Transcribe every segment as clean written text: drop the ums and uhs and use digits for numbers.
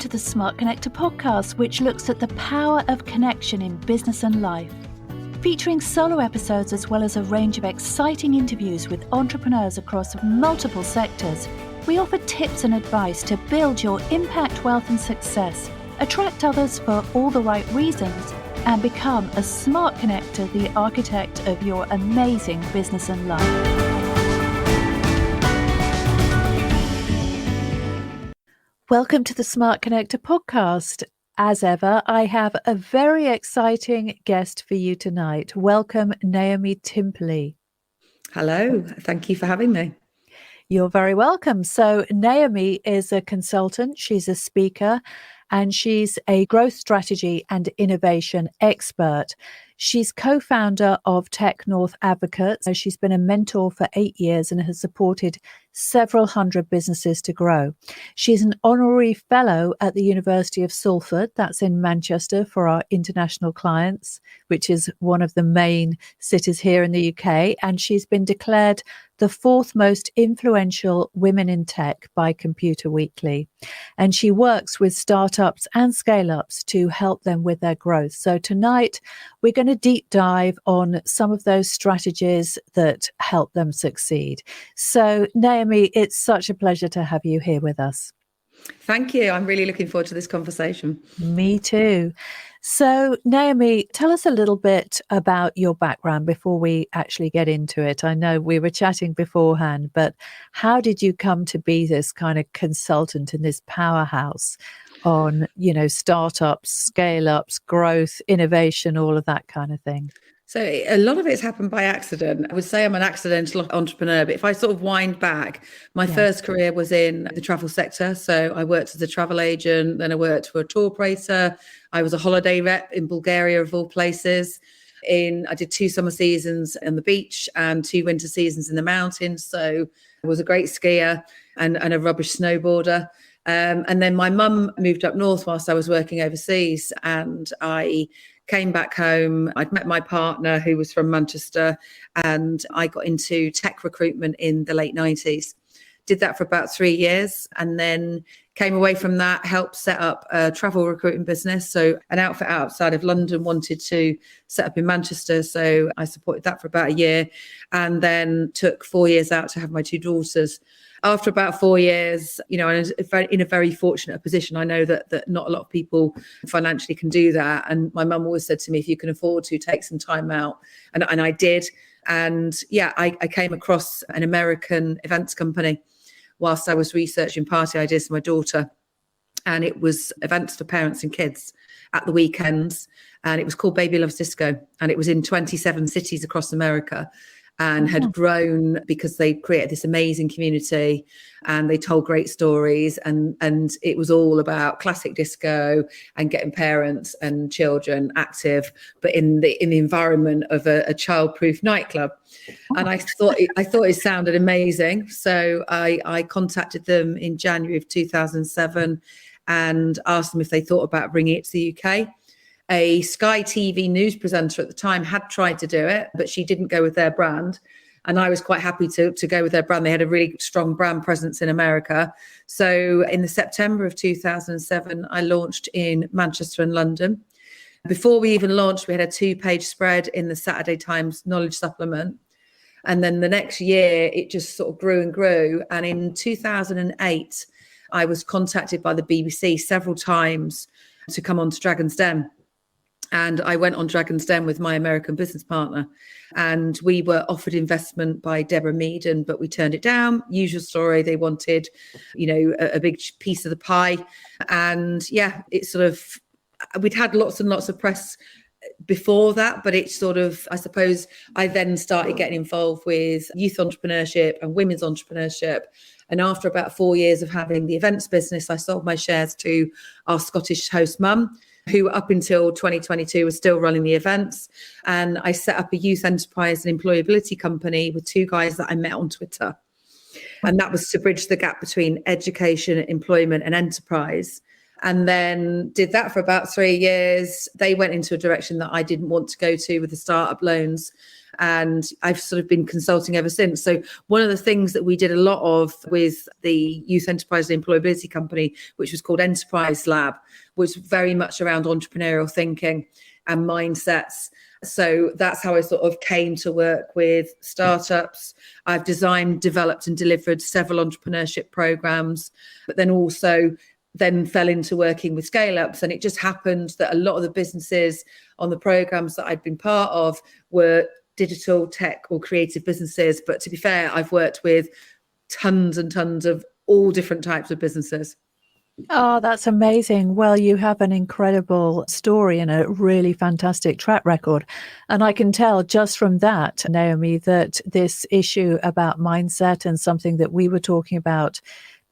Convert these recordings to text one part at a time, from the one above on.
to the Smart Connector podcast, which looks at the power of connection in business and life. Featuring solo episodes as well as a range of exciting interviews with entrepreneurs across multiple sectors, we offer tips and advice to build your impact, wealth and success, attract others for all the right reasons, and become a smart connector, the architect of your amazing business and life. Welcome to the Smart Connector podcast. As ever, I have a very exciting guest for you tonight. Welcome, Naomi Timperley. Hello, thank you for having me. You're very welcome. So Naomi is a consultant, she's a speaker, and she's a growth strategy and innovation expert. She's co-founder of Tech North Advocates. She's been a mentor for 8 years and has supported several hundred businesses to grow. She's an honorary fellow at the University of Salford, that's in Manchester for our international clients, which is one of the main cities here in the UK. And she's been declared the 4th most influential women in tech by Computer Weekly. And she works with startups and scale-ups to help them with their growth. So tonight, we're going to deep dive on some of those strategies that help them succeed. So, Naomi, it's such a pleasure to have you here with us. Thank you. I'm really looking forward to this conversation. Me too. So, Naomi, tell us a little bit about your background before we actually get into it. I know we were chatting beforehand, but how did you come to be this kind of consultant in this powerhouse on, startups, scale-ups, growth, innovation, all of that kind of thing? So a lot of it's happened by accident. I would say I'm an accidental entrepreneur, but if I sort of wind back, my first career was in the travel sector. So I worked as a travel agent, then I worked for a tour operator. I was a holiday rep in Bulgaria, of all places. I did 2 summer seasons on the beach and 2 winter seasons in the mountains. So I was a great skier and a rubbish snowboarder. And then my mum moved up north whilst I was working overseas, and I came back home. I'd met my partner who was from Manchester, and I got into tech recruitment in the late 90s. Did that for about 3 years and then came away from that, helped set up a travel recruiting business. So an outfit outside of London wanted to set up in Manchester. So I supported that for about a year and then took 4 years out to have my 2 daughters. After about 4 years, I was in a very fortunate position. I know that not a lot of people financially can do that. And my mum always said to me, if you can afford to, take some time out. And I did. And I came across an American events company whilst I was researching party ideas for my daughter. And it was events for parents and kids at the weekends. And it was called Baby Loves Disco. And it was in 27 cities across America. And had grown because they created this amazing community and they told great stories and it was all about classic disco and getting parents and children active, but in the environment of a childproof nightclub. And I thought it sounded amazing. So I contacted them in January of 2007 and asked them if they thought about bringing it to the UK. A Sky TV news presenter at the time had tried to do it, but she didn't go with their brand. And I was quite happy to go with their brand. They had a really strong brand presence in America. So in the September of 2007, I launched in Manchester and London. Before we even launched, we had a 2-page spread in the Saturday Times knowledge supplement. And then the next year, it just sort of grew and grew. And in 2008, I was contacted by the BBC several times to come on to Dragon's Den. And I went on Dragon's Den with my American business partner and we were offered investment by Deborah Meaden, but we turned it down. Usual story. They wanted, a big piece of the pie. And it sort of, we'd had lots and lots of press before that, but it sort of, I suppose, I then started getting involved with youth entrepreneurship and women's entrepreneurship. And after about 4 years of having the events business, I sold my shares to our Scottish host mum, who up until 2022 was still running the events. And I set up a youth enterprise and employability company with 2 guys that I met on Twitter. And that was to bridge the gap between education, employment and enterprise. and then did that for about 3 years. They went into a direction that I didn't want to go to with the startup loans. And I've sort of been consulting ever since. So one of the things that we did a lot of with the Youth Enterprise and Employability Company, which was called Enterprise Lab, was very much around entrepreneurial thinking and mindsets. So that's how I sort of came to work with startups. I've designed, developed and delivered several entrepreneurship programs, but then also fell into working with scale-ups. And it just happened that a lot of the businesses on the programs that I'd been part of were digital, tech or creative businesses. But to be fair, I've worked with tons and tons of all different types of businesses. Oh, that's amazing. Well, you have an incredible story and a really fantastic track record. And I can tell just from that, Naomi, that this issue about mindset and something that we were talking about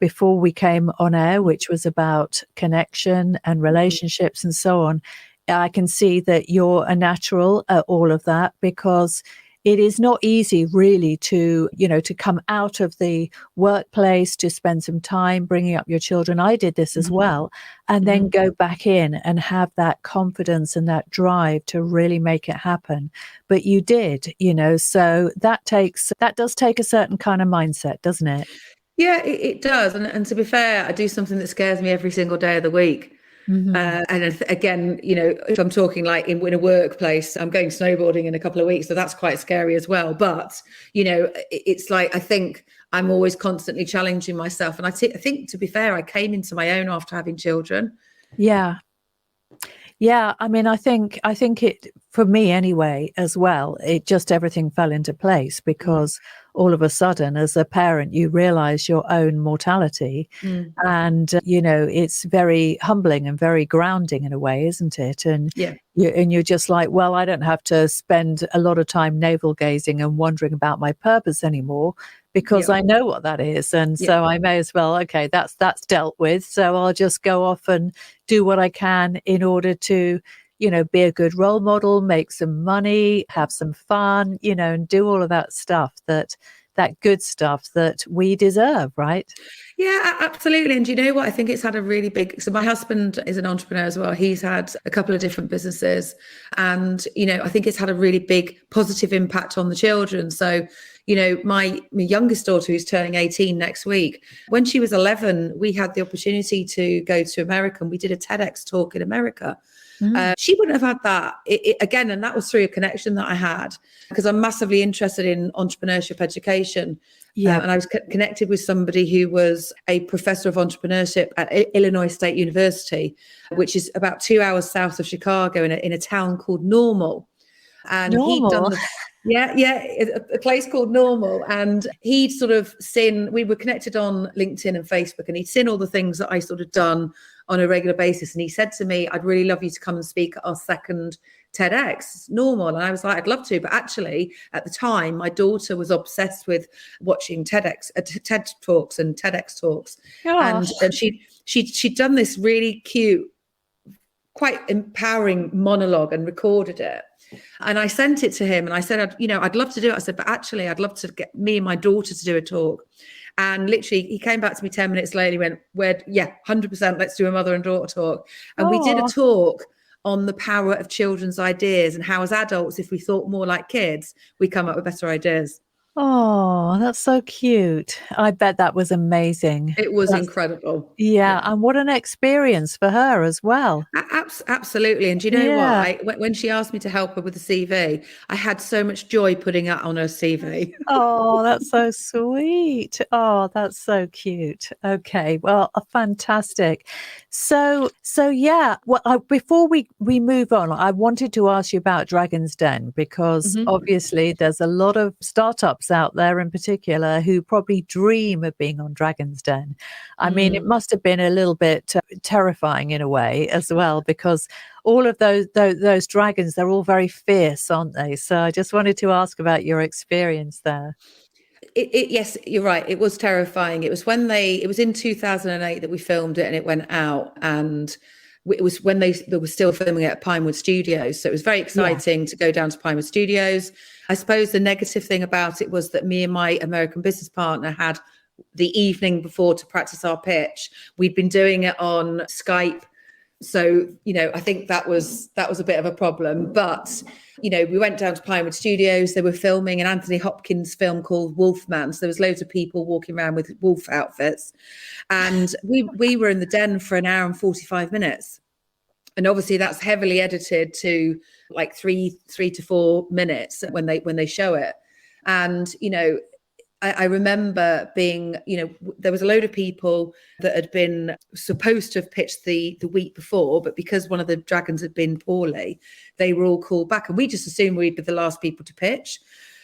before we came on air, which was about connection and relationships and so on, I can see that you're a natural at all of that, because it is not easy really to come out of the workplace, to spend some time bringing up your children. I did this as well. And then go back in and have that confidence and that drive to really make it happen. But you did, so that does take a certain kind of mindset, doesn't it? Yeah, it does. And to be fair, I do something that scares me every single day of the week. And again, if I'm talking like in a workplace, I'm going snowboarding in a couple of weeks, so that's quite scary as well. But, it's like, I think I'm always constantly challenging myself. And I think, to be fair, I came into my own after having children. Yeah. Yeah, I mean, I think it, for me anyway, as well, it just everything fell into place, because all of a sudden, as a parent, you realize your own mortality. And, it's very humbling and very grounding in a way, isn't it? And you're just like, well, I don't have to spend a lot of time navel gazing and wondering about my purpose anymore, because I know what that is. And so I may as well, okay, that's dealt with. So I'll just go off and do what I can in order to, be a good role model, make some money, have some fun, and do all of that stuff, that good stuff that we deserve, right? Yeah, absolutely. And you know what? I think it's had a really big, so my husband is an entrepreneur as well. He's had a couple of different businesses, and, I think it's had a really big positive impact on the children. So, my youngest daughter, who's turning 18 next week, when she was 11, we had the opportunity to go to America, and we did a TEDx talk in America. She wouldn't have had that again. And that was through a connection that I had, because I'm massively interested in entrepreneurship education. And I was connected with somebody who was a professor of entrepreneurship at Illinois State University, which is about 2 hours south of Chicago, in a town called Normal. And he'd done a place called Normal. And he'd sort of seen, we were connected on LinkedIn and Facebook, and he'd seen all the things that I sort of done on a regular basis. And he said to me, I'd really love you to come and speak at our second TEDx Normal. And I was like, I'd love to. But actually, at the time, my daughter was obsessed with watching TED Talks and TEDx talks. And she'd done this really cute, quite empowering monologue and recorded it. And I sent it to him, and I said, I'd love to do it. I said, but actually, I'd love to get me and my daughter to do a talk. And literally, he came back to me 10 minutes later. He went, 100%, let's do a mother and daughter talk. And we did a talk on the power of children's ideas, and how as adults, if we thought more like kids, we come up with better ideas. Oh, that's so cute. I bet that was amazing. It was incredible. Yeah, and what an experience for her as well. Absolutely. And do you know what? When she asked me to help her with the CV, I had so much joy putting it on her CV. Oh, that's so sweet. Oh, that's so cute. Okay, well, fantastic. So yeah. Well, before we move on, I wanted to ask you about Dragon's Den, because obviously there's a lot of startups out there in particular who probably dream of being on Dragon's Den. I mean, it must have been a little bit terrifying in a way as well, because all of those dragons, they're all very fierce, aren't they? So I just wanted to ask about your experience there. Yes, you're right. It was terrifying. It was in 2008 that we filmed it, and it went out, and it was when they were still filming it at Pinewood Studios. So it was very exciting to go down to Pinewood Studios. I suppose the negative thing about it was that me and my American business partner had the evening before to practice our pitch. We'd been doing it on Skype. So, I think that was a bit of a problem. But, we went down to Pinewood Studios. They were filming an Anthony Hopkins film called Wolfman. So there was loads of people walking around with wolf outfits. And we were in the den for an hour and 45 minutes. And obviously that's heavily edited to like 3 to 4 minutes when they show it. And, I remember being, there was a load of people that had been supposed to have pitched the week before, but because one of the dragons had been poorly, they were all called back. And we just assumed we'd be the last people to pitch.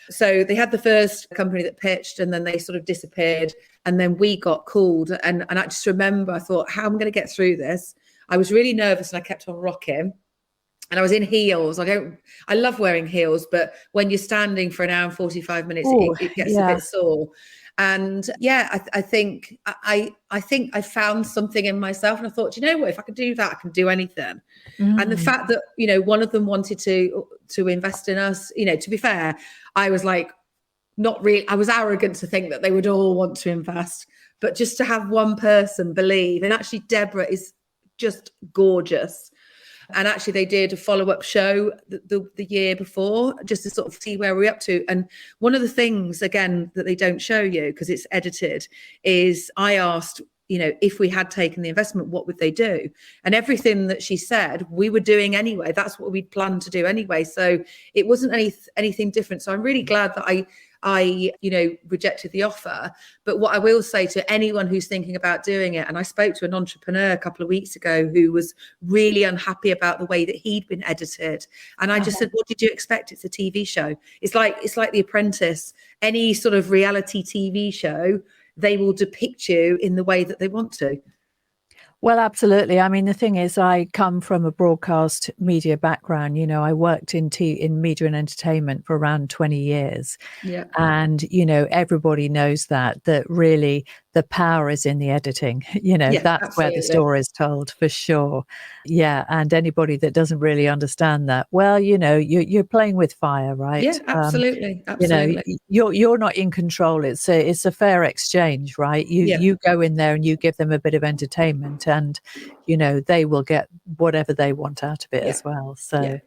So they had the first company that pitched, and then they sort of disappeared. And then we got called. And I just remember, I thought, how am I going to get through this? I was really nervous and I kept on rocking. And I was in heels. I love wearing heels, but when you're standing for an hour and 45 minutes, it gets a bit sore. And I think I found something in myself, and I thought, you know what, if I could do that, I can do anything. And the fact that, one of them wanted to invest in us, to be fair, I was like, not really, I was arrogant to think that they would all want to invest, but just to have one person believe. And actually Deborah is just gorgeous. And actually they did a follow-up show the year before, just to sort of see where we're up to. And one of the things, again, that they don't show you because it's edited, is I asked, if we had taken the investment, what would they do? And everything that she said, we were doing anyway. That's what we'd planned to do anyway. So it wasn't anything different. So I'm really glad that I rejected the offer. But what I will say to anyone who's thinking about doing it, and I spoke to an entrepreneur a couple of weeks ago who was really unhappy about the way that he'd been edited. And I just said, what did you expect? It's a TV show. It's like The Apprentice, any sort of reality TV show, they will depict you in the way that they want to. Well, absolutely. I mean, the thing is, I come from a broadcast media background. I worked in media and entertainment for around 20 years. Yeah. And, everybody knows that really the power is in the editing. That's absolutely where the story is told, for sure. Yeah. And anybody that doesn't really understand that, well, you're playing with fire, right? Yeah, absolutely. Absolutely. You're not in control. It's a fair exchange, right? You go in there and you give them a bit of entertainment, and they will get whatever they want out of it as well. So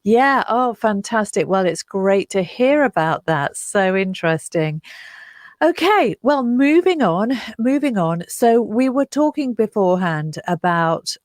oh, fantastic. Well, it's great to hear about that. So interesting. Okay, well, moving on. So we were talking beforehand about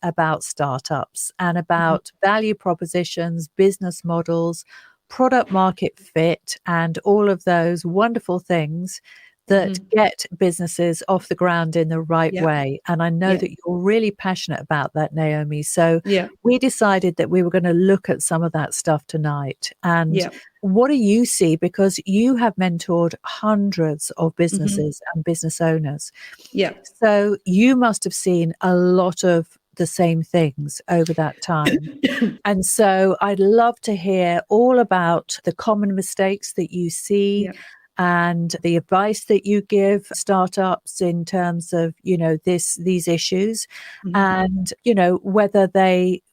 startups and about value propositions, business models, product market fit, and all of those wonderful things that get businesses off the ground in the right way. And I know that you're really passionate about that, Naomi. So we decided that we were going to look at some of that stuff tonight. And what do you see? Because you have mentored hundreds of businesses and business owners. Yeah. So you must have seen a lot of the same things over that time. And so I'd love to hear all about the common mistakes that you see, and the advice that you give startups in terms of, these issues, and,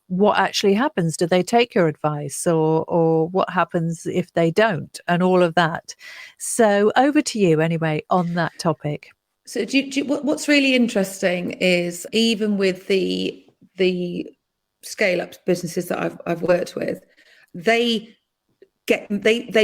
what actually happens. Do they take your advice, or what happens if they don't, and all of that. So over to you anyway on that topic. So what's really interesting is, even with the scale-up businesses that I've worked with, they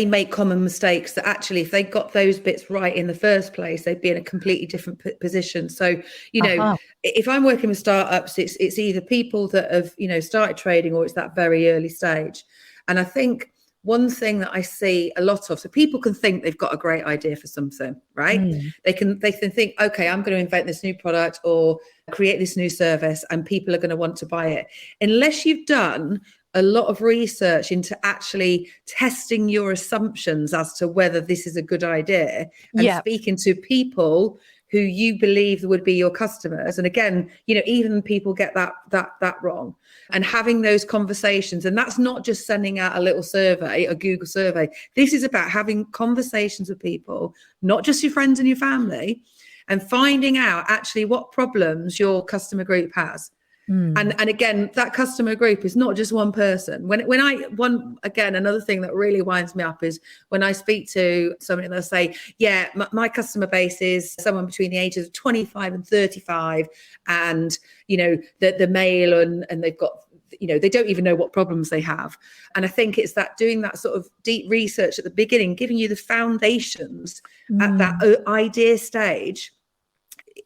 make common mistakes that actually, if they got those bits right in the first place, they'd be in a completely different position. So, if I'm working with startups, it's either people that have, started trading, or it's that very early stage. And I think one thing that I see a lot of, so people can think they've got a great idea for something, right? They can think, okay, I'm going to invent this new product or create this new service, and people are going to want to buy it. Unless you've done a lot of research into actually testing your assumptions as to whether this is a good idea, and speaking to people who you believe would be your customers. And again, even people get that wrong, and having those conversations. And that's not just sending out a little survey, a Google survey. This is about having conversations with people, not just your friends and your family, and finding out actually what problems your customer group has. And again, that customer group is not just one person. Another thing that really winds me up is when I speak to somebody and they'll say, yeah, my customer base is someone between the ages of 25 and 35. And, the male and they've got, they don't even know what problems they have. And I think it's that doing that sort of deep research at the beginning, giving you the foundations at that idea stage,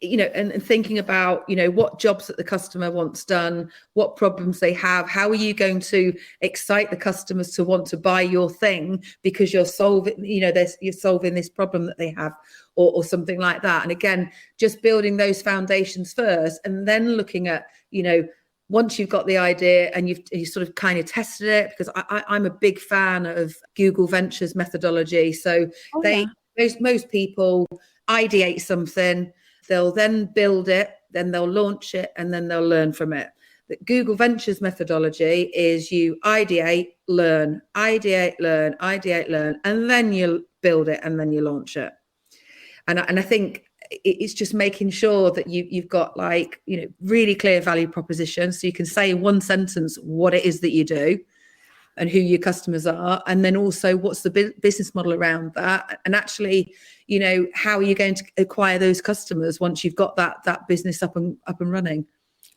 and thinking about, what jobs that the customer wants done, what problems they have, how are you going to excite the customers to want to buy your thing because you're solving this problem that they have, or something like that. And again, just building those foundations first, and then looking at, once you've got the idea and you sort of kind of tested it, because I'm a big fan of Google Ventures methodology. So most people ideate something, they'll then build it, then they'll launch it, and then they'll learn from it. The Google Ventures methodology is you ideate, learn, ideate, learn, and then you build it, and then you launch it. And I think it's just making sure that you've got really clear value propositions, so you can say in one sentence what it is that you do and who your customers are, and then also what's the business model around that, and actually, how are you going to acquire those customers once you've got that business up and running.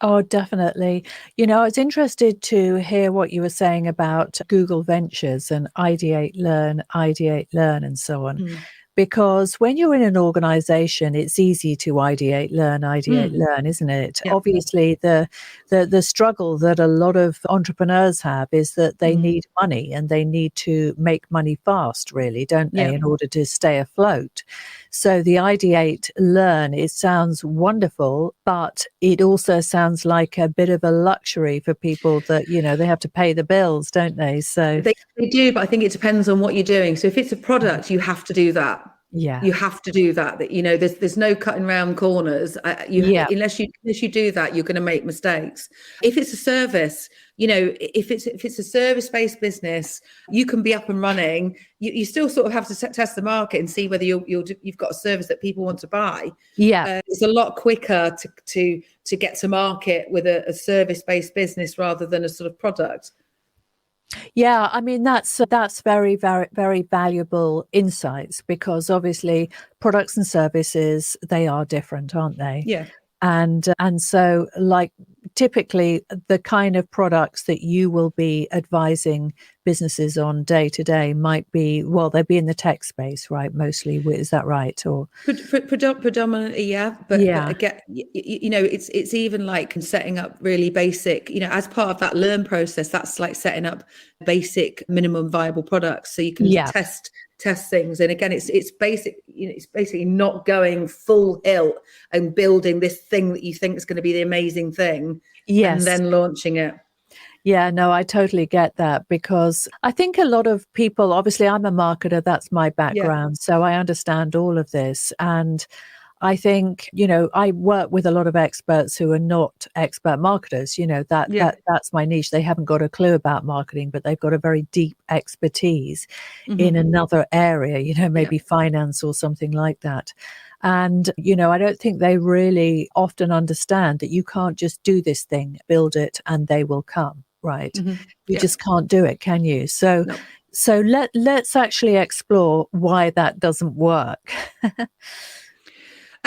Oh, definitely. I was interested to hear what you were saying about Google Ventures and ideate, learn, and so on. Because when you're in an organization, it's easy to ideate, learn, isn't it? Yeah. Obviously, the struggle that a lot of entrepreneurs have is that they need money, and they need to make money fast, really, don't they, in order to stay afloat. So the ideate, learn, it sounds wonderful, but it also sounds like a bit of a luxury for people that, they have to pay the bills, don't they? So they do, but I think it depends on what you're doing. So if it's a product, you have to do that. Yeah, you have to do that. There's no cutting around corners. Unless you do that, you're going to make mistakes. If it's a service, if it's a service-based business, you can be up and running. You still sort of have to test the market and see whether you've got a service that people want to buy. Yeah, it's a lot quicker to get to market with a service-based business rather than a sort of product. Yeah, I mean, that's very, very, very valuable insights, because obviously products and services, they are different, aren't they? Yeah. And so, typically the kind of products that you will be advising businesses on day to day might be, they'd be in the tech space, right? Mostly, is that right? Or predominantly, yeah. But again, it's even like setting up really basic, as part of that learn process, that's like setting up basic minimum viable products, so you can test things. And again, it's basic, it's basically not going full hill and building this thing that you think is going to be the amazing thing, and then launching it. Yeah, no, I totally get that, because I think a lot of people, obviously I'm a marketer, that's my background, so I understand all of this. And I think, I work with a lot of experts who are not expert marketers, that's my niche. They haven't got a clue about marketing, but they've got a very deep expertise in another area, maybe finance or something like that. And, I don't think they really often understand that you can't just do this thing, build it, and they will come, right? You just can't do it, can you? So, let's actually explore why that doesn't work.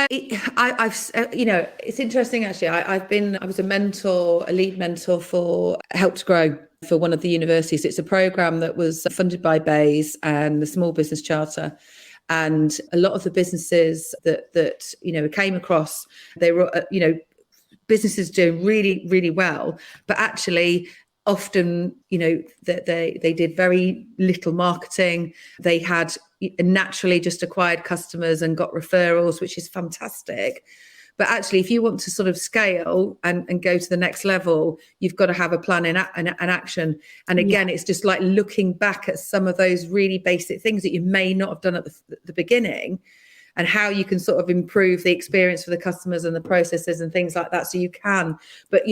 It's interesting, actually. I was a lead mentor for Help to Grow for one of the universities. It's a program that was funded by Bayes and the Small Business Charter. And a lot of the businesses that came across, they were, businesses doing really, really well, but actually often, that they did very little marketing. They had naturally just acquired customers and got referrals, which is fantastic. But actually, if you want to sort of scale and go to the next level, you've got to have a plan and action. And again, it's just like looking back at some of those really basic things that you may not have done at the beginning, and how you can sort of improve the experience for the customers and the processes and things like that. So you can, but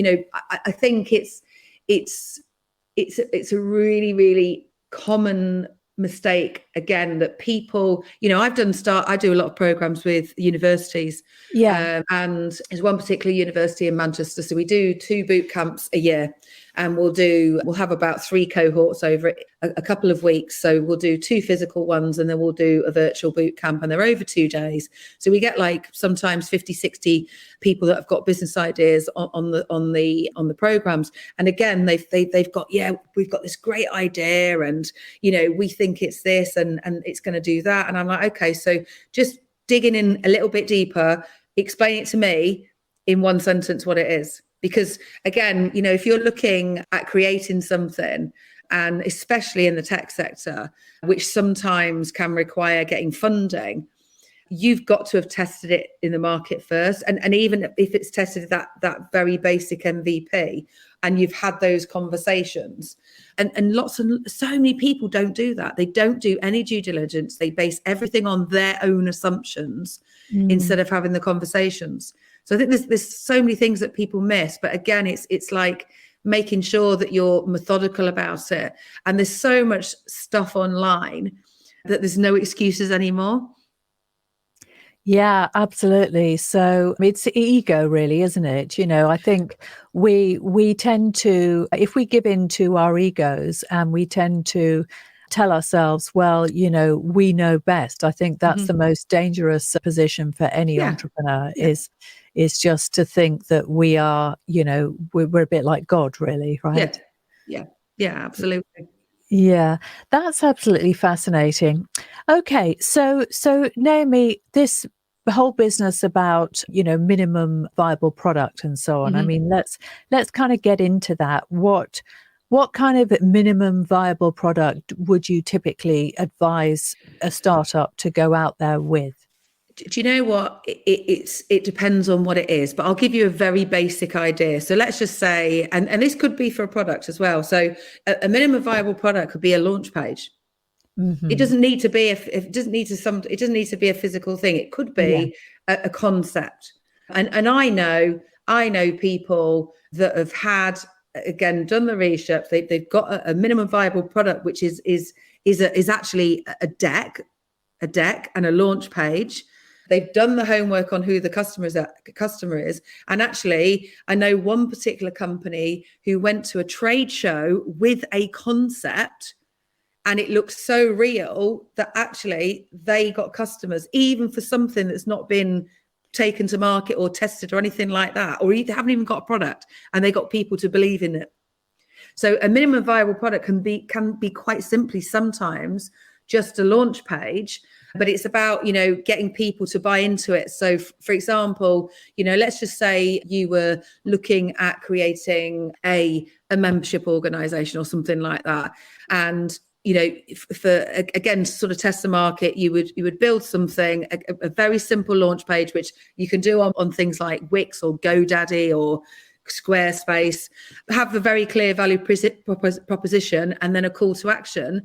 I think it's a really, really common mistake again that people, I do a lot of programs with universities. Yeah. And there's one particular university in Manchester, so we do 2 boot camps a year, and we'll have about 3 cohorts over a couple of weeks. So we'll do 2 physical ones, and then we'll do a virtual boot camp, and they're over 2 days. So we get like sometimes 50, 60 people that have got business ideas on the programs. And again, they've got, we've got this great idea, and we think it's this, and it's going to do that. And I'm like, okay, so just digging in a little bit deeper, explain it to me in one sentence what it is. Because again, if you're looking at creating something, and especially in the tech sector, which sometimes can require getting funding, you've got to have tested it in the market first. And even if it's tested that very basic MVP, and you've had those conversations, and so many people don't do that. They don't do any due diligence. They base everything on their own assumptions instead of having the conversations. So I think there's so many things that people miss. But again, it's like making sure that you're methodical about it. And there's so much stuff online that there's no excuses anymore. Yeah, absolutely. So it's ego, really, isn't it? I think we tend to, if we give in to our egos and we tend to tell ourselves, well, we know best. I think that's the most dangerous position for any entrepreneur is just to think that we are, we're a bit like God, really, right? Yeah, absolutely. Yeah, that's absolutely fascinating. Okay, so Naomi, this whole business about, minimum viable product and so on. I mean, let's kind of get into that. What kind of minimum viable product would you typically advise a startup to go out there with? Do you know what? It depends on what it is, but I'll give you a very basic idea. So let's just say, and this could be for a product as well. So a minimum viable product could be a launch page. It doesn't need to be it doesn't need to be a physical thing. It could be a concept. And I know people that have had, again, done the research. They've got a minimum viable product, which is actually a deck and a launch page. They've done the homework on who the customer is. And actually, I know one particular company who went to a trade show with a concept, and it looked so real that actually they got customers, even for something that's not been taken to market or tested or anything like that, or they haven't even got a product, and they got people to believe in it. So a minimum viable product can be quite simply sometimes just a launch page, but it's about, getting people to buy into it. So for example, let's just say you were looking at creating a membership organization or something like that. And, for, again, to sort of test the market, you would build something, a very simple launch page, which you can do on things like Wix or GoDaddy or Squarespace, have a very clear value proposition, and then a call to action.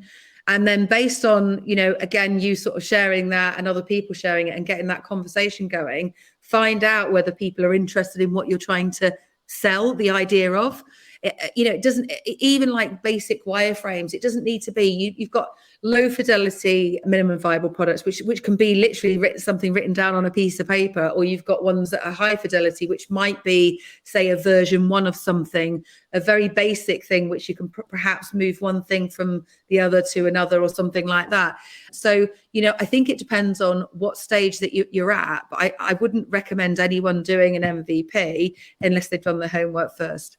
And then based on, again, you sort of sharing that and other people sharing it and getting that conversation going, find out whether people are interested in what you're trying to sell the idea of. It doesn't, even like basic wireframes, it doesn't need to be, you've got low fidelity minimum viable products, which can be literally something written down on a piece of paper, or you've got ones that are high fidelity, which might be, say, a version 1 of something, a very basic thing, which you can perhaps move one thing from the other to another or something like that. So, I think it depends on what stage that you're at, but I wouldn't recommend anyone doing an MVP unless they've done their homework first.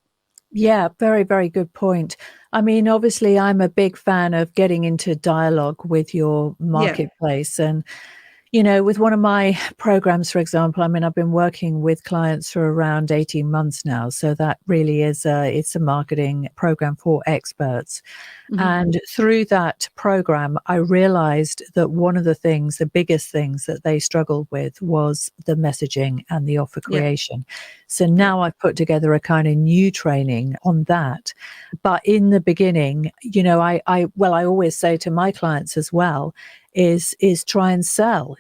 Yeah, very, very good point. I mean, obviously, I'm a big fan of getting into dialogue with your marketplace. And, with one of my programs, for example, I mean, I've been working with clients for around 18 months now. So that really is it's a marketing program for experts. And through that program, I realized that one of the biggest things that they struggled with was the messaging and the offer creation. So now I've put together a kind of new training on that. But in the beginning, I always say to my clients as well, is try and sell,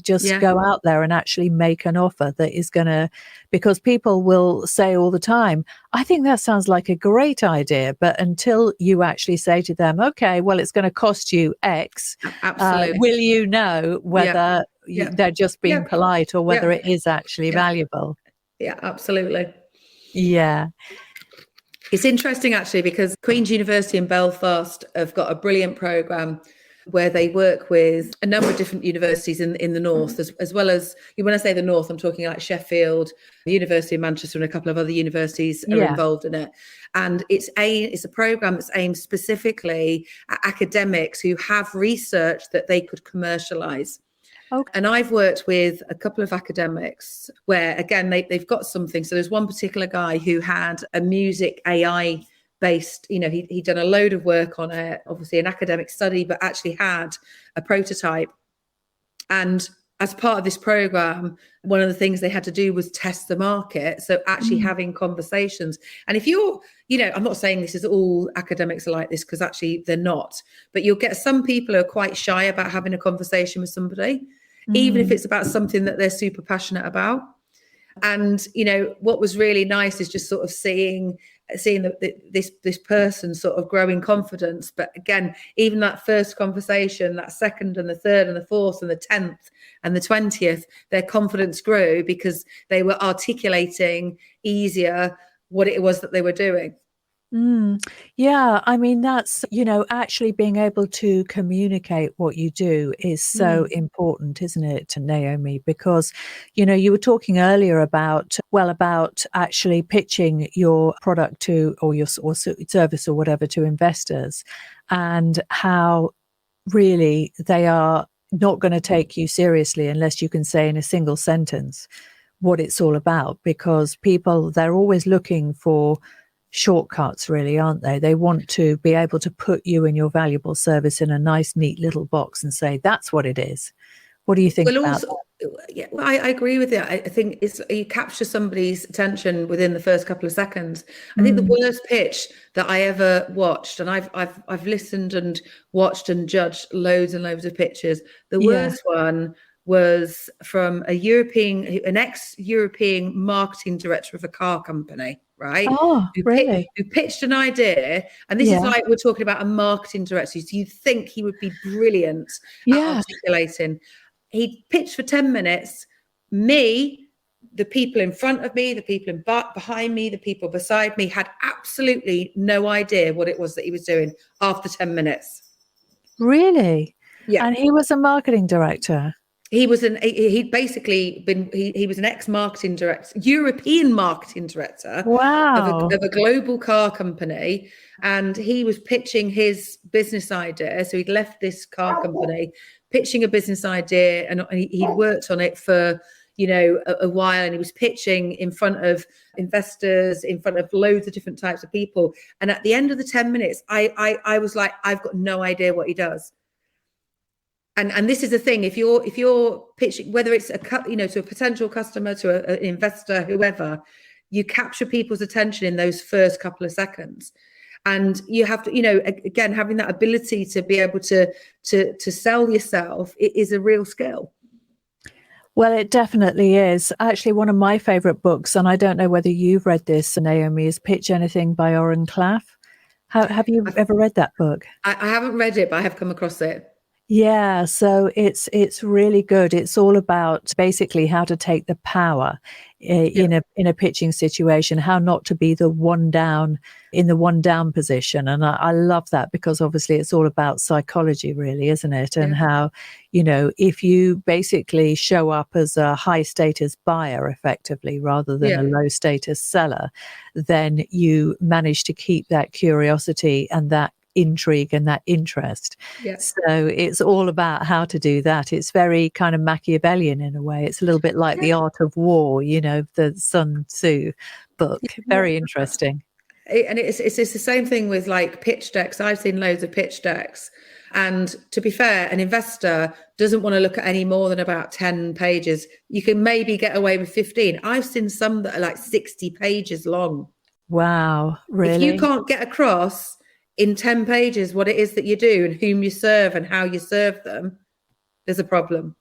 just go out there and actually make an offer that is going to, because people will say all the time, I think that sounds like a great idea. But until you actually say to them, okay, well, it's going to cost you X, Absolutely. will you know whether they're just being polite or whether it is actually valuable? Yeah, absolutely. Yeah. It's interesting, actually, because Queen's University in Belfast have got a brilliant programme where they work with a number of different universities in the north, as well as, when I say the north, I'm talking like Sheffield, the University of Manchester, and a couple of other universities are involved in it. And it's a programme that's aimed specifically at academics who have research that they could commercialise. Okay. And I've worked with a couple of academics where, again, they've got something. So there's one particular guy who had a music AI based, he'd done a load of work on it, obviously an academic study, but actually had a prototype. And as part of this program, one of the things they had to do was test the market. So actually having conversations. And if you're, I'm not saying this is all academics are like this, because actually they're not, but you'll get some people who are quite shy about having a conversation with somebody, even if it's about something that they're super passionate about. And, what was really nice is just sort of seeing this person sort of growing confidence. But again, even that first conversation, that second and the third and the fourth and the 10th and the 20th, their confidence grew because they were articulating easier what it was that they were doing. Yeah, I mean, that's, actually being able to communicate what you do is so important, isn't it, Naomi? Because, you were talking earlier about actually pitching your product to, or your service or whatever, to investors, and how really they are not going to take you seriously unless you can say in a single sentence what it's all about, because people, they're always looking for shortcuts, really, aren't they? They want to be able to put you and your valuable service in a nice, neat little box and say, that's what it is. What do you think about that? I agree with you. I think you capture somebody's attention within the first couple of seconds. I think the worst pitch that I ever watched, and I've listened and watched and judged loads and loads of pitches. The worst one was from an ex-European marketing director of a car company, right? Oh, really? Who pitched an idea, and this is like, we're talking about a marketing director, so you'd think he would be brilliant at articulating. He pitched for 10 minutes. Me, the people in front of me, the people behind me, the people beside me had absolutely no idea what it was that he was doing after 10 minutes. Really? Yeah. And he was a marketing director? He was he'd basically been, he was an ex-marketing director, European marketing director Wow. of a global car company. And he was pitching his business idea. So he'd left this car company, pitching a business idea, and he'd worked on it for, a while. And he was pitching in front of investors, in front of loads of different types of people. And at the end of the 10 minutes, I was like, I've got no idea what he does. And this is the thing, if you're pitching, whether it's to a potential customer, to an investor, whoever, you capture people's attention in those first couple of seconds. And you have to, again, having that ability to be able to sell yourself, it is a real skill. Well, it definitely is. Actually, one of my favorite books, and I don't know whether you've read this, Naomi, is Pitch Anything by Oren Klaff. Have you ever read that book? I haven't read it, but I have come across it. Yeah, so it's really good. It's all about basically how to take the power in a pitching situation, how not to be in the one down position. And I love that, because obviously it's all about psychology, really, isn't it? And how, if you basically show up as a high status buyer effectively rather than a low status seller, then you manage to keep that curiosity and that intrigue and that interest. So it's all about how to do that. It's very kind of Machiavellian in a way. It's a little bit like The Art of War, the Sun Tzu book. Very interesting. And it's the same thing with like pitch decks. I've seen loads of pitch decks, and to be fair, an investor doesn't want to look at any more than about 10 pages. You can maybe get away with 15. I've seen some that are like 60 pages long. Wow, really? If you can't get across in 10 pages what it is that you do and whom you serve and how you serve them, there's a problem.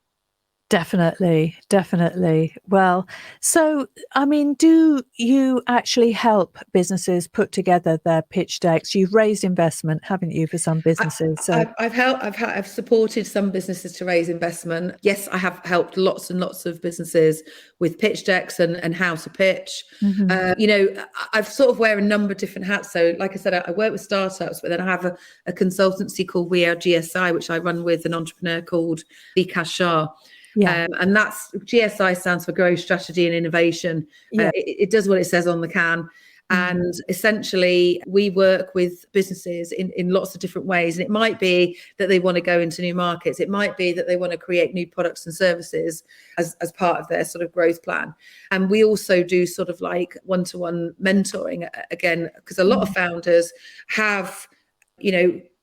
Definitely, definitely. Well, so, I mean, do you actually help businesses put together their pitch decks? You've raised investment, haven't you, for some businesses? So, I've supported some businesses to raise investment. Yes, I have helped lots and lots of businesses with pitch decks and how to pitch. I've sort of wear a number of different hats. So, like I said, I work with startups, but then I have a consultancy called We Are GSI, which I run with an entrepreneur called Vikas Shah. yeah, And that's GSI stands for Growth Strategy and Innovation. yeah. It does what it says on the can. And essentially, we work with businesses in lots of different ways. And it might be that they want to go into new markets. It might be that they want to create new products and services as part of their sort of growth plan. And we also do sort of like one-to-one mentoring, again, because a lot of founders have,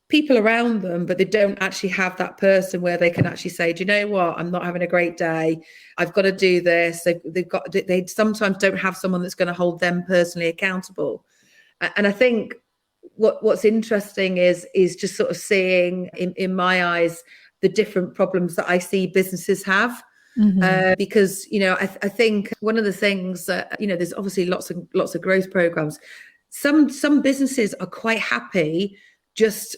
people around them, but they don't actually have that person where they can actually say, do you know what, I'm not having a great day, I've got to do this. They sometimes don't have someone that's going to hold them personally accountable. And I think what's interesting is just sort of seeing in my eyes the different problems that I see businesses have. Because I think one of the things that there's obviously lots of growth programs. Some businesses are quite happy just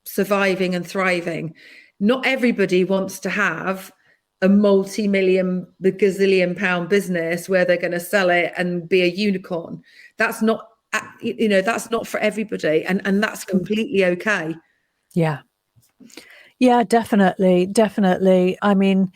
surviving and thriving. Not everybody wants to have a multi-million, gazillion pound business where they're going to sell it and be a unicorn. That's not for everybody, and that's completely okay. Yeah, definitely. I mean,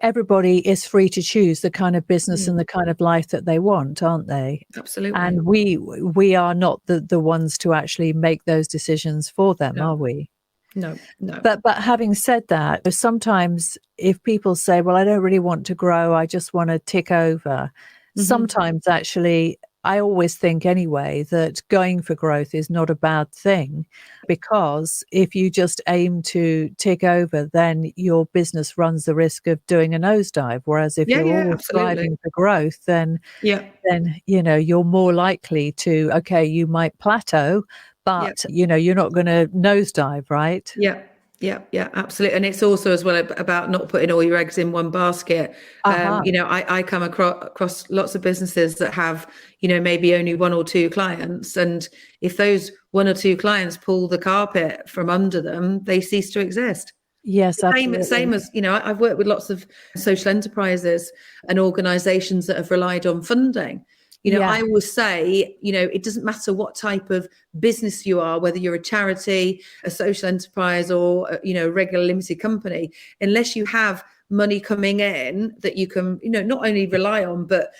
everybody is free to choose the kind of business and the kind of life that they want, aren't they? Absolutely. And we are not the ones to actually make those decisions for them, are we? No. But having said that, sometimes if people say, well, I don't really want to grow, I just want to tick over. Sometimes actually, I always think anyway that going for growth is not a bad thing, because if you just aim to tick over, then your business runs the risk of doing a nosedive. Whereas if you're always striving for growth, then you're more likely to, okay, you might plateau, but you're not going to nosedive, right? Yeah, absolutely. And it's also as well about not putting all your eggs in one basket. I come across lots of businesses that have, maybe only one or two clients. And if those one or two clients pull the carpet from under them, they cease to exist. Yes, absolutely. Same as, I've worked with lots of social enterprises and organizations that have relied on funding. I always say, it doesn't matter what type of business you are, whether you're a charity, a social enterprise, or, a regular limited company, unless you have money coming in that you can, not only rely on, but,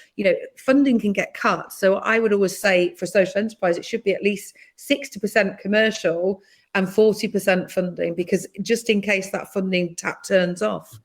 funding can get cut. So I would always say for social enterprise, it should be at least 60% commercial and 40% funding, because just in case that funding tap turns off.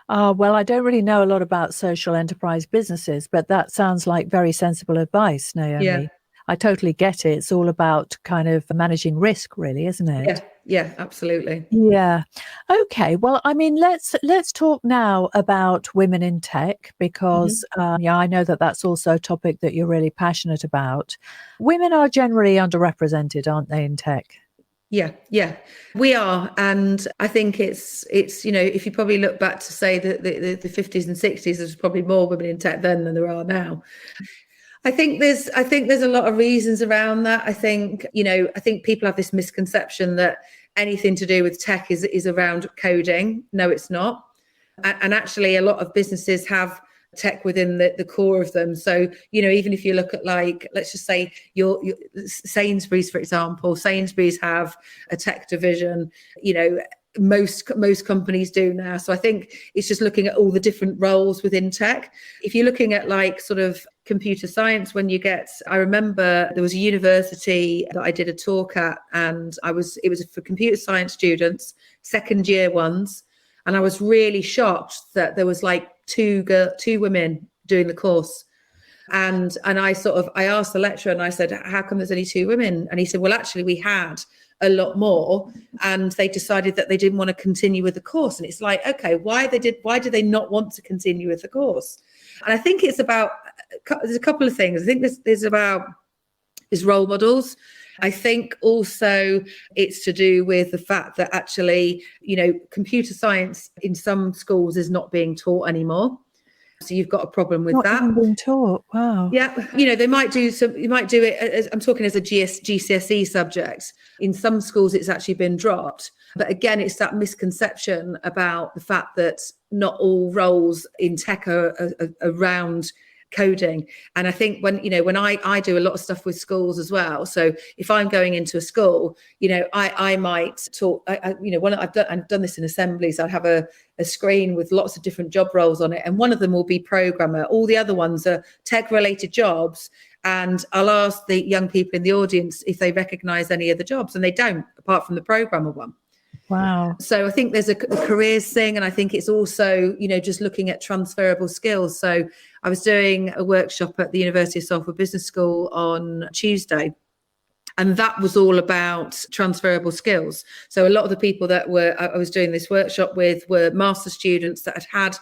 Well, I don't really know a lot about social enterprise businesses, but that sounds like very sensible advice, Naomi. Yeah. I totally get it. It's all about kind of managing risk, really, isn't it? Yeah, absolutely. Yeah. Okay. Well, I mean, let's talk now about women in tech, because I know that that's also a topic that you're really passionate about. Women are generally underrepresented, aren't they, in tech? Yeah, we are. And I think it's if you probably look back to say the 50s and 60s, there's probably more women in tech then than there are now. I think there's a lot of reasons around that. I think people have this misconception that anything to do with tech is around coding. No, it's not. And actually a lot of businesses have tech within the core of them. So, even if you look at, like, let's just say your Sainsbury's, for example, Sainsbury's have a tech division, most companies do now. So I think it's just looking at all the different roles within tech. If you're looking at like sort of computer science, I remember there was a university that I did a talk at, and it was for computer science students, second year ones. And I was really shocked that there was like two women doing the course. And I asked the lecturer, and I said, how come there's only two women? And he said, well, actually we had a lot more, and they decided that they didn't want to continue with the course. And it's like, okay, why did they not want to continue with the course? And I think it's about, there's a couple of things. I think there's about is role models. I think also it's to do with the fact that actually, computer science in some schools is not being taught anymore. So you've got a problem with Not that. even being taught. Wow. Yeah, they might do you might do it as, I'm talking as a GCSE subject. In some schools it's actually been dropped. But again, it's that misconception about the fact that not all roles in tech are around coding. And I think when I do a lot of stuff with schools as well. So if I'm going into a school, I might talk, when I've done this in assemblies, I'd have a screen with lots of different job roles on it. And one of them will be programmer. All the other ones are tech related jobs. And I'll ask the young people in the audience if they recognize any of the jobs, and they don't, apart from the programmer one. Wow. So I think there's a careers thing, and I think it's also, just looking at transferable skills. So I was doing a workshop at the University of Salford Business School on Tuesday, and that was all about transferable skills. So a lot of the people that I was doing this workshop with were master students that had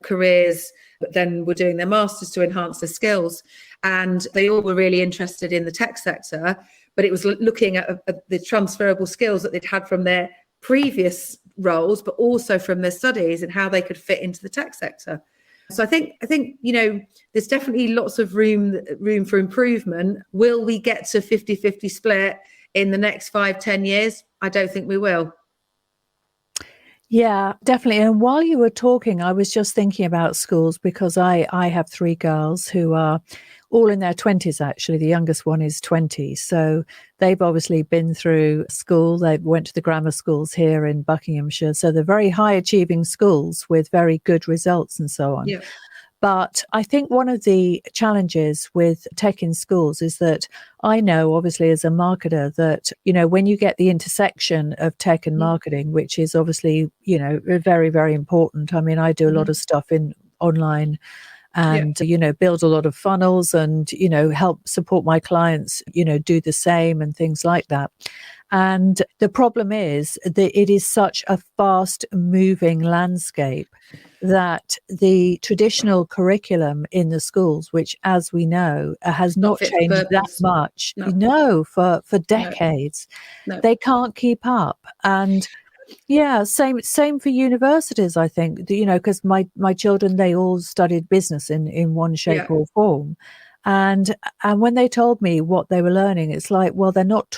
careers, but then were doing their masters to enhance their skills. And they all were really interested in the tech sector, but it was looking at the transferable skills that they'd had from their previous roles, but also from their studies and how they could fit into the tech sector. So I think there's definitely lots of room for improvement. Will we get to 50-50 split in the next 5-10 years? I don't think we will. Yeah, definitely. And while you were talking, I was just thinking about schools, because I have 3 girls who are all in their 20s, actually. The youngest one is 20. So they've obviously been through school. They went to the grammar schools here in Buckinghamshire. So they're very high achieving schools with very good results and so on. Yeah. But I think one of the challenges with tech in schools is that I know, obviously, as a marketer, that, when you get the intersection of tech and marketing, which is obviously, very, very important. I mean, I do a lot of stuff in online and, build a lot of funnels and, help support my clients, do the same and things like that. And the problem is that it is such a fast moving landscape that the traditional curriculum in the schools, which, as we know, has not changed that much, for decades, they can't keep up. And yeah, same for universities, I think, because my children, they all studied business in one shape or form. And when they told me what they were learning, it's like, well, they're not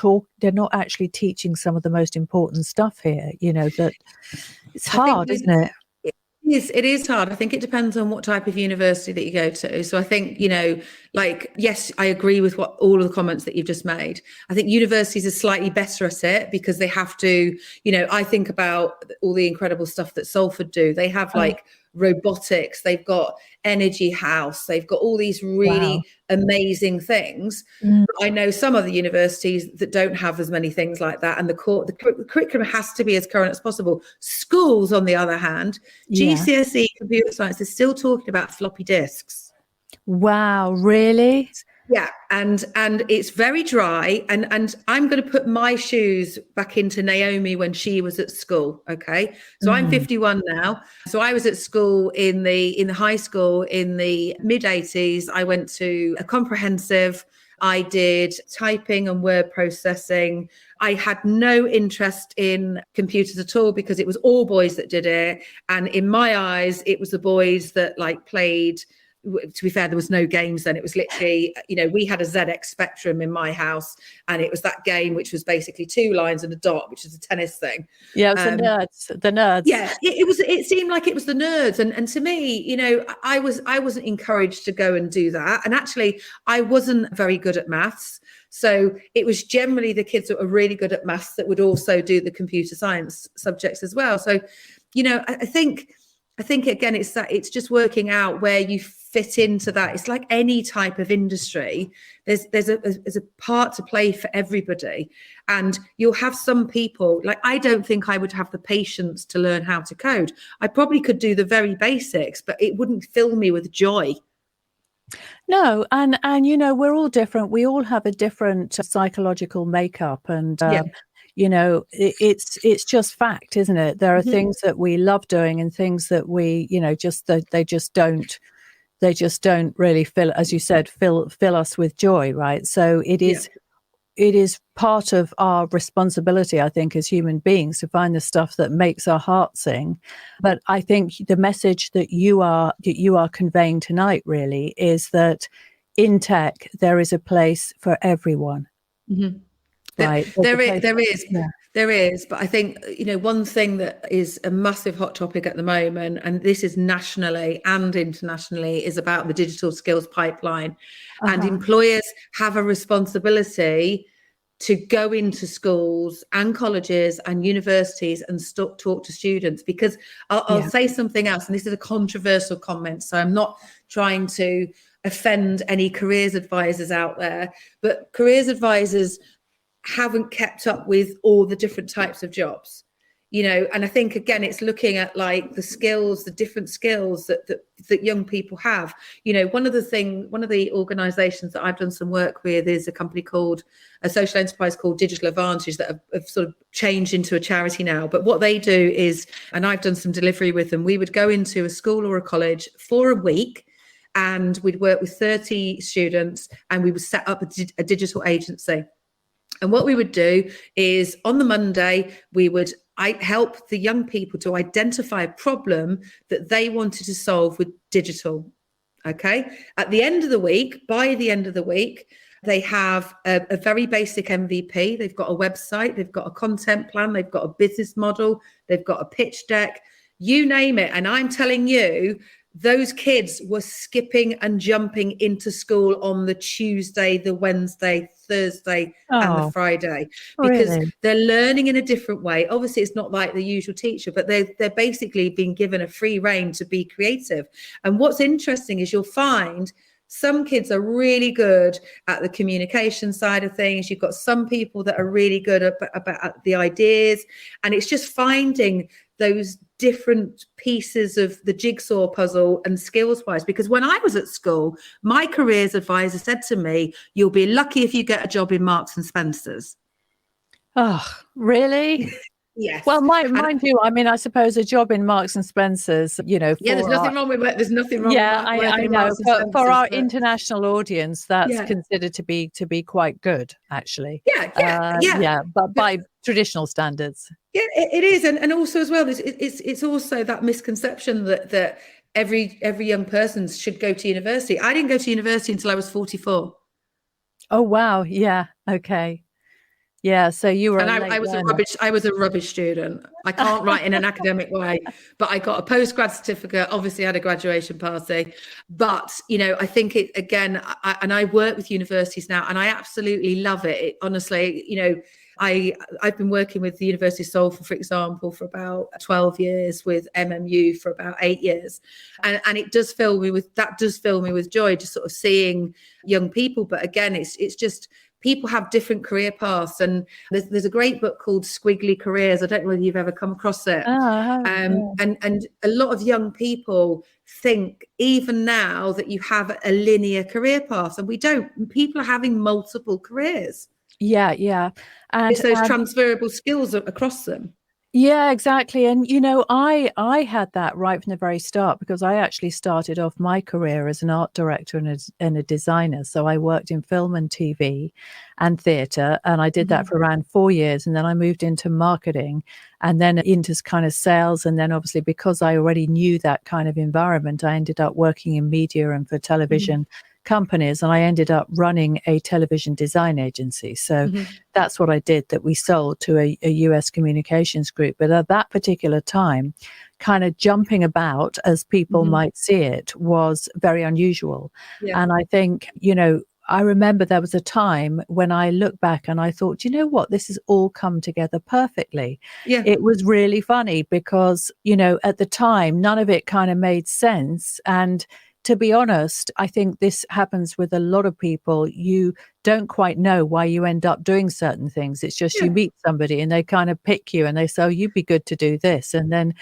actually teaching some of the most important stuff here, that it's hard, isn't it? It is hard. I think it depends on what type of university that you go to. So I think, yes, I agree with all of the comments that you've just made. I think universities are slightly better at it because they have to, I think about all the incredible stuff that Salford do. They have robotics, they've got energy house, they've got all these really amazing things. I know some other universities that don't have as many things like that, and the curriculum has to be as current as possible. Schools, on the other hand, GCSE computer science is still talking about floppy disks. Wow, really? Yeah, and it's very dry. And I'm going to put my shoes back into Naomi when she was at school. Okay, so I'm 51 now. So I was at school in the high school in the mid 80s. I went to a comprehensive. I did typing and word processing. I had no interest in computers at all because it was all boys that did it. And in my eyes, it was the boys that played. To be fair, there was no games then. It was literally, we had a ZX Spectrum in my house, and it was that game which was basically 2 lines and a dot, which is a tennis thing. Yeah, it was the nerds. Yeah, it seemed like it was the nerds. And to me, I wasn't encouraged to go and do that. And actually, I wasn't very good at maths. So it was generally the kids that were really good at maths that would also do the computer science subjects as well. So, I think again, it's just working out where you fit into that. It's like any type of industry. There's a part to play for everybody, and you'll have some people. I don't think I would have the patience to learn how to code. I probably could do the very basics, but it wouldn't fill me with joy. No, and we're all different. We all have a different psychological makeup, and it's just fact, isn't it? There are things that we love doing and things that we, they just they just don't really fill, as you said, fill us with joy, right? So it is part of our responsibility, I think, as human beings, to find the stuff that makes our heart sing. But I think the message that you are conveying tonight really is that in tech there is a place for everyone. Mm-hmm. Right? There is, but I think, one thing that is a massive hot topic at the moment, and this is nationally and internationally, is about the digital skills pipeline. And employers have a responsibility to go into schools and colleges and universities and talk to students, because I'll say something else, and this is a controversial comment, so I'm not trying to offend any careers advisors out there, but careers advisors haven't kept up with all the different types of jobs, and I think, again, it's looking at like the different skills that young people have. One of the organizations that I've done some work with is a social enterprise called Digital Advantage, that have sort of changed into a charity now. But what they do is, and I've done some delivery with them, we would go into a school or a college for a week, and we'd work with 30 students, and we would set up a digital agency. And what we would do is, on the Monday, I help the young people to identify a problem that they wanted to solve with digital. Okay. By the end of the week, they have a very basic MVP. They've got a website, they've got a content plan, they've got a business model, they've got a pitch deck, you name it. And I'm telling you, those kids were skipping and jumping into school on the Tuesday, the Wednesday, Thursday, and the Friday, because they're learning in a different way. Obviously, it's not like the usual teacher, but they're basically being given a free rein to be creative. And what's interesting is you'll find some kids are really good at the communication side of things. You've got some people that are really good about the ideas, and it's just finding those different pieces of the jigsaw puzzle and skills wise. Because when I was at school, my careers advisor said to me, "You'll be lucky if you get a job in Marks and Spencer's." Oh, really? Yes. Well, mind you, I mean, I suppose a job in Marks and Spencer's, there's nothing wrong with it. There's nothing wrong with I know. For our international audience, that's considered to be quite good, actually. But by traditional standards. Yeah, it is, and also as well, it's also that misconception that every young person should go to university. I didn't go to university until I was 44. Oh wow! Yeah. Okay. Yeah, so you were, and I was a rubbish student. I can't write in an academic way, but I got a postgrad certificate. Obviously, I had a graduation party. But I think it again. I work with universities now, and I absolutely love it. Honestly, I've been working with the University of Salford, for example, for about 12 years, with MMU for about 8 years, and it does fill me with joy, just sort of seeing young people. But again, it's just, people have different career paths, and there's a great book called Squiggly Careers. I don't know whether you've ever come across it. And a lot of young people think even now that you have a linear career path, and we don't. People are having multiple careers. Yeah. And it's those transferable skills across them. Yeah, exactly. And, I had that right from the very start, because I actually started off my career as an art director and a designer. So I worked in film and TV and theatre, and I did that for around 4 years. And then I moved into marketing, and then into kind of sales. And then obviously, because I already knew that kind of environment, I ended up working in media and for television companies, and I ended up running a television design agency. So that's what I did, that we sold to a US communications group. But at that particular time, kind of jumping about, as people might see it, was very unusual. And I think, I remember there was a time when I look back and I thought, what, this has all come together perfectly. It was really funny because, at the time, none of it kind of made sense. And to be honest, I think this happens with a lot of people. You don't quite know why you end up doing certain things. It's just you meet somebody and they kind of pick you and they say, "Oh, you'd be good to do this." And then,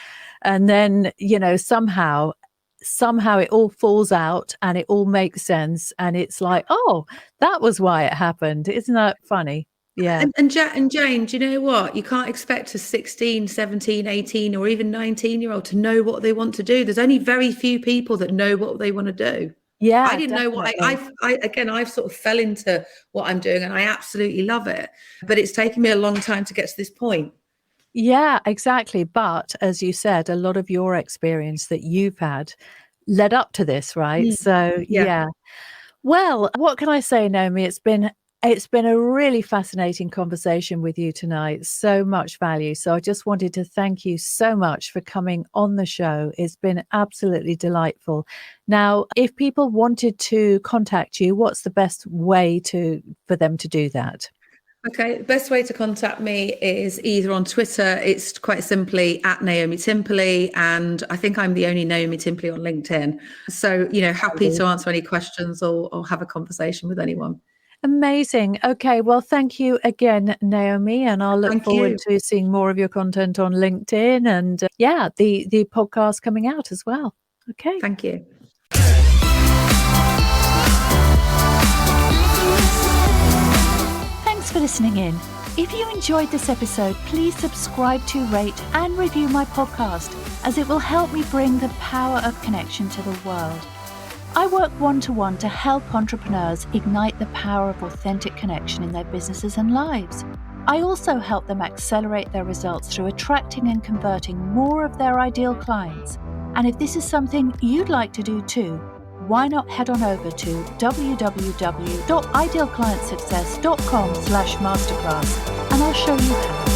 somehow it all falls out and it all makes sense. And it's like, oh, that was why it happened. Isn't that funny? Yeah. And Jane, do you know what? You can't expect a 16, 17, 18, or even 19-year-old to know what they want to do. There's only very few people that know what they want to do. I Yeah, didn't know what definitely. I've sort of fell into what I'm doing, and I absolutely love it. But it's taken me a long time to get to this point. Yeah, exactly. But as you said, a lot of your experience that you've had led up to this, right? Mm, So yeah. yeah. Well, what can I say, Naomi? It's been a really fascinating conversation with you tonight. So much value. So I just wanted to thank you so much for coming on the show. It's been absolutely delightful. Now, if people wanted to contact you, what's the best way for them to do that? Okay, the best way to contact me is either on Twitter. It's quite simply at Naomi Timperley, and I think I'm the only Naomi Timperley on LinkedIn. So, happy to answer any questions or have a conversation with anyone. Amazing. Okay. Well, thank you again, Naomi, and I'll look Thank forward you. to seeing more of your content on LinkedIn and the podcast coming out as well. Okay. Thank you. Thanks for listening in. If you enjoyed this episode, please subscribe to, rate, and review my podcast, as it will help me bring the power of connection to the world. I work one-to-one to help entrepreneurs ignite the power of authentic connection in their businesses and lives. I also help them accelerate their results through attracting and converting more of their ideal clients. And if this is something you'd like to do too, why not head on over to www.idealclientsuccess.com/masterclass and I'll show you how.